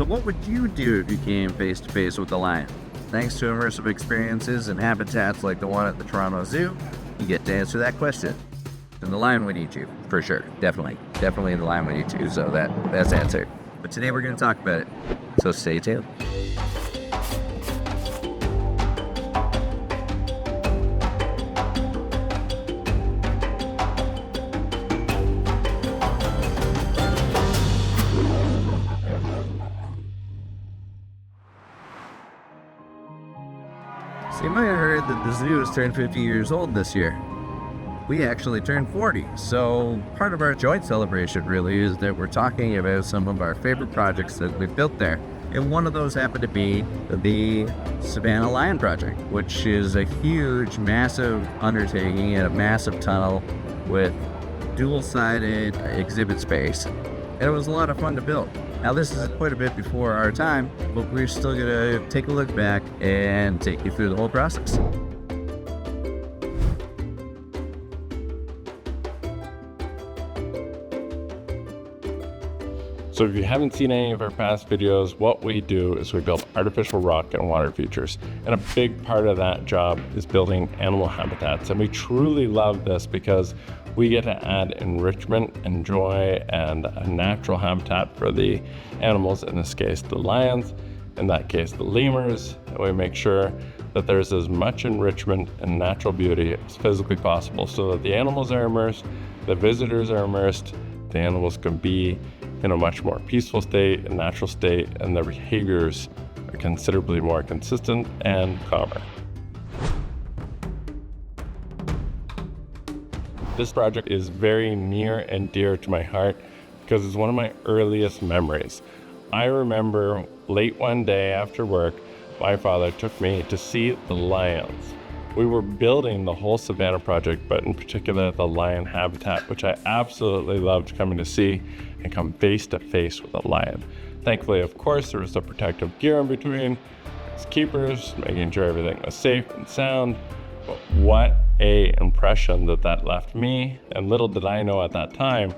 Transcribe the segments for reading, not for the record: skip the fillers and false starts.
So what would you do if you came face to face with the lion? Thanks to immersive experiences and habitats like the one at the Toronto Zoo, you get to answer that question. And the lion would eat you, for sure. Definitely the lion would eat you, so that's answered. But today we're going to talk about it, so stay tuned. So you might have heard that the zoo has turned 50 years old this year. We actually turned 40, so part of our joint celebration really is that we're talking about some of our favorite projects that we've built there. And one of those happened to be the Savanna Lion Project, which is a huge, massive undertaking in a massive tunnel with dual-sided exhibit space. And it was a lot of fun to build. Now this is quite a bit before our time, but we're still gonna take a look back and take you through the whole process. So if you haven't seen any of our past videos, what we do is we build artificial rock and water features. And a big part of that job is building animal habitats. And we truly love this because we get to add enrichment and joy and a natural habitat for the animals, in this case, the lions, in that case, the lemurs. And we make sure that there's as much enrichment and natural beauty as physically possible so that the animals are immersed, the visitors are immersed, the animals can be in a much more peaceful state, a natural state, and their behaviors are considerably more consistent and calmer. This project is very near and dear to my heart because it's one of my earliest memories. I remember late one day after work, my father took me to see the lions. We were building the whole Savanna project, but in particular the lion habitat, which I absolutely loved coming to see and come face to face with a lion. Thankfully, of course, there was the protective gear in between, its keepers, making sure everything was safe and sound. But what a impression that left me, and little did I know at that time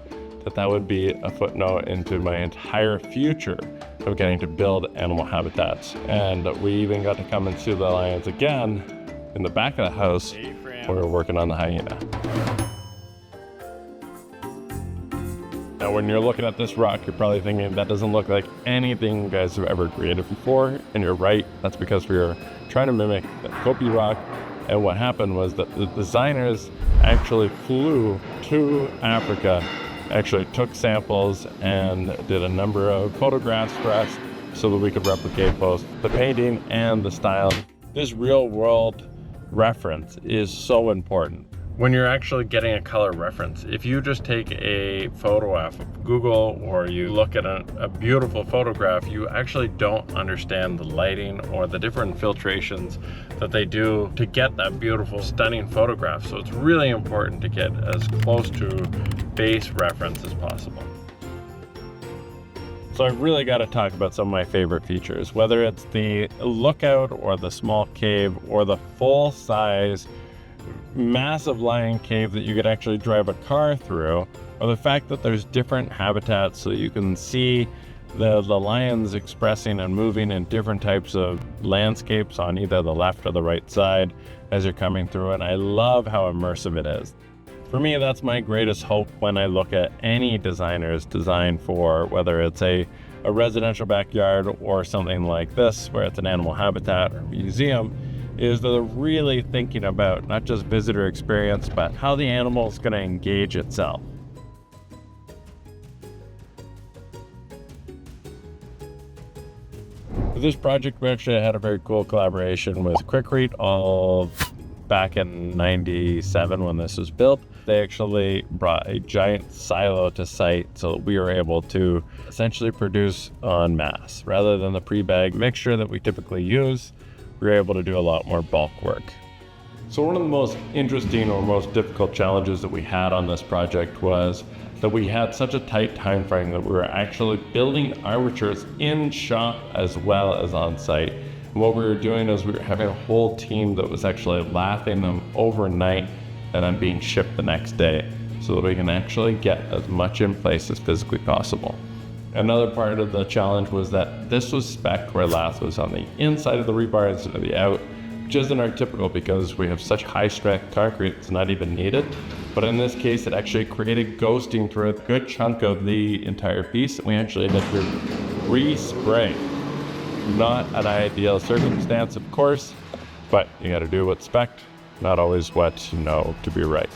that would be a footnote into my entire future of getting to build animal habitats. And we even got to come and see the lions again in the back of the house when we were working on the hyena. Now when you're looking at this rock, you're probably thinking that doesn't look like anything you guys have ever created before, and you're right. That's because we were trying to mimic the kopje rock, and what happened was that the designers actually flew to Africa, actually took samples and did a number of photographs for us so that we could replicate both the painting and the style. This real world reference is so important. When you're actually getting a color reference, if you just take a photo off of Google or you look at a beautiful photograph, you actually don't understand the lighting or the different filtrations that they do to get that beautiful, stunning photograph. So it's really important to get as close to base reference as possible. So I've really got to talk about some of my favorite features, whether it's the lookout or the small cave or the full-size massive lion cave that you could actually drive a car through, or the fact that there's different habitats so you can see the lions expressing and moving in different types of landscapes on either the left or the right side as you're coming through it. And I love how immersive it is. For me, that's my greatest hope when I look at any designer's design for whether it's a residential backyard or something like this, where it's an animal habitat or museum, is that they're really thinking about not just visitor experience, but how the animal is going to engage itself. For this project, we actually had a very cool collaboration with Quikcrete all back in '97 when this was built. They actually brought a giant silo to site so that we were able to essentially produce en masse. Rather than the pre-bag mixture that we typically use, we were able to do a lot more bulk work. So one of the most interesting or most difficult challenges that we had on this project was that we had such a tight time frame that we were actually building armatures in shop as well as on site. And what we were doing is we were having a whole team that was actually lathing them overnight and then being shipped the next day so that we can actually get as much in place as physically possible. Another part of the challenge was that this was spec'd where lath was on the inside of the rebar instead of the out, which isn't our typical because we have such high strength concrete, it's not even needed. But in this case, it actually created ghosting through a good chunk of the entire piece. We actually had to respray. Not an ideal circumstance, of course, but you gotta do what's spec'd. Not always what you know to be right.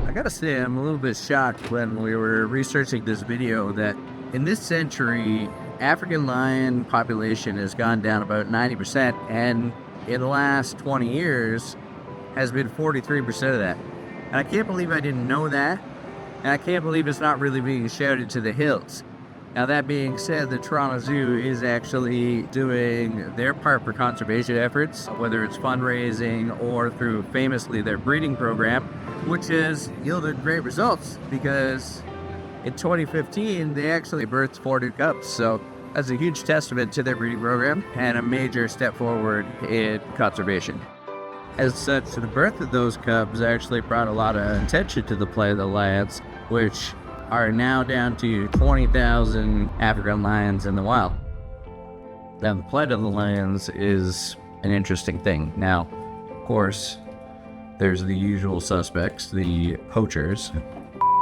I gotta say, I'm a little bit shocked when we were researching this video that in this century, African lion population has gone down about 90%, and in the last 20 years has been 43% of that. And I can't believe I didn't know that, and I can't believe it's not really being shouted to the hills. Now, that being said, the Toronto Zoo is actually doing their part for conservation efforts, whether it's fundraising or through famously their breeding program, which has yielded great results because in 2015, they actually birthed 4 new cubs. So that's a huge testament to their breeding program and a major step forward in conservation. As such, the birth of those cubs actually brought a lot of attention to the plight of the lions, which are now down to 20,000 African lions in the wild. Now, the plight of the lions is an interesting thing. Now, of course, there's the usual suspects, the poachers,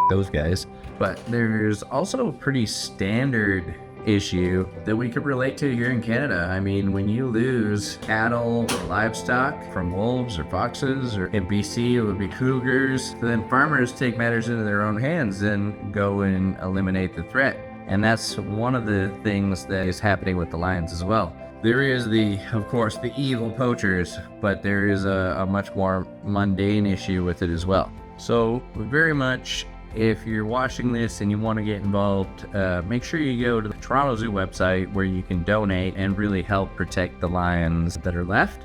those guys, but there's also a pretty standard issue that we could relate to here in Canada. I mean, when you lose cattle or livestock from wolves or foxes, or in BC it would be cougars, then farmers take matters into their own hands and go and eliminate the threat. And that's one of the things that is happening with the lions as well. There is of course, the evil poachers, but there is a much more mundane issue with it as well. So very much, if you're watching this and you want to get involved, make sure you go to the Toronto Zoo website where you can donate and really help protect the lions that are left.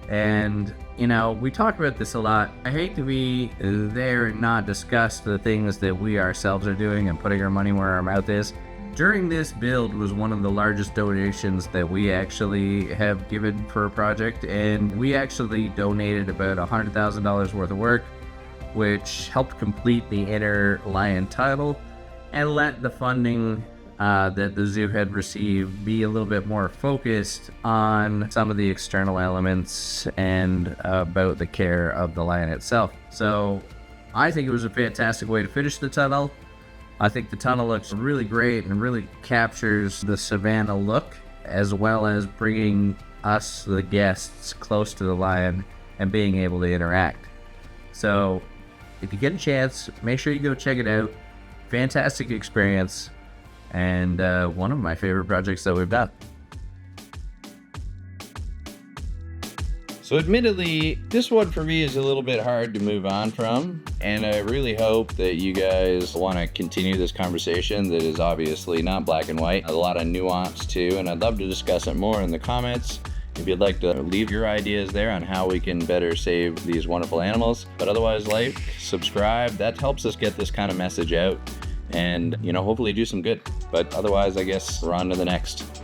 And, you know, we talk about this a lot. I hate to be there and not discuss the things that we ourselves are doing and putting our money where our mouth is. During this build was one of the largest donations that we actually have given for a project, and we actually donated about $100,000 worth of work, which helped complete the inner lion tunnel and let the funding that the zoo had received be a little bit more focused on some of the external elements and about the care of the lion itself. So I think it was a fantastic way to finish the tunnel. I think the tunnel looks really great and really captures the Savanna look, as well as bringing us, the guests, close to the lion and being able to interact. So if you get a chance, make sure you go check it out. Fantastic experience, and one of my favorite projects that we've done. So admittedly, this one for me is a little bit hard to move on from, and I really hope that you guys want to continue this conversation that is obviously not black and white, a lot of nuance too, and I'd love to discuss it more in the comments. If you'd like to leave your ideas there on how we can better save these wonderful animals. But otherwise, like, subscribe, that helps us get this kind of message out and, you know, hopefully do some good. But otherwise, I guess we're on to the next.